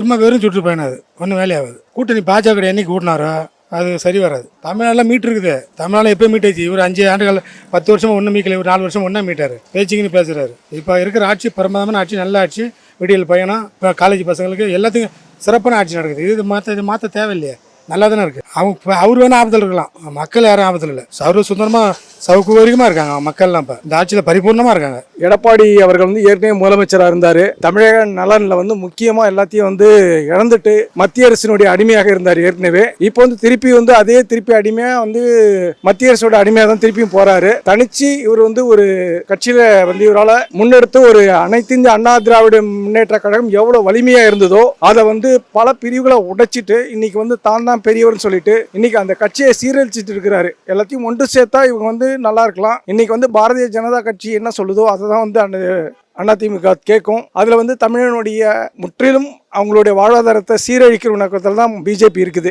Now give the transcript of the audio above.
சும்மா வெறும் சுற்றுப்பயணம் அது ஒன்றும் வேலையாகாது. கூட்டணி பாஜக என்னைக்கு கூட்டினாரோ அது சரி வராது. தமிழ்நாட்டில் மீட் இருக்குது. தமிழ்நாடு எப்போ மீட்டாச்சு? இவர் 5 ஆண்டுகள் 10 வருஷம் ஒன்றும் மீட்கல. இவர் 4 வருஷம் ஒன்றா மீட்டார். பேச்சுக்குன்னு பேசுகிறாரு. இப்போ இருக்கிற ஆட்சி பிரமாதமான ஆட்சி, நல்ல ஆட்சி. விடியல் பயணம், இப்போ காலேஜ் பசங்களுக்கு எல்லாத்துக்கும் சிறப்பான ஆட்சி நடக்குது. இது மாற்ற தேவையில்லையே, நல்லா தானே இருக்குது. அவர் வேணால் ஆபத்தில் இருக்கலாம், மக்கள் யாரும் ஆபத்தில் இல்லை. சுதந்திரமாக சௌகரியமாக இருக்காங்க மக்கள்லாம். இப்போ இந்த ஆட்சியில் பரிபூர்ணமாக இருக்காங்க. எடப்பாடி அவர்கள் ஏற்கனவே முதலமைச்சராக இருந்தார். தமிழக நலனில் முக்கியமாக எல்லாத்தையும் இழந்துட்டு மத்திய அரசினுடைய அடிமையாக இருந்தார் ஏற்கனவே. இப்போ திருப்பி அதே திருப்பி அடிமையாக மத்திய அரசோட அடிமையாக தான் திருப்பியும் போறாரு. தனிச்சு இவர் ஒரு கட்சியில இவரால் முன்னெடுத்து ஒரு அனைத்து இந்திய அண்ணா திராவிட முன்னேற்ற கழகம் எவ்வளவு வலிமையா இருந்ததோ அதை பல பிரிவுகளை உடைச்சிட்டு இன்னைக்கு தான் பெரியவர்னு சொல்லிட்டு இன்னைக்கு அந்த கட்சியை சீரழிச்சிட்டு இருக்கிறாரு. எல்லாத்தையும் ஒன்று சேர்த்தா இவங்க நல்லா இருக்கலாம். இன்னைக்கு பாரதிய ஜனதா கட்சி என்ன சொல்லுதோ அதை தான் அதிமுக கேட்கும். அதுல தமிழனுடைய முற்றிலும் அவங்களுடைய வாழ்வாதாரத்தை சீரழிக்கிற நோக்கத்தில் தான் பிஜேபி இருக்குது.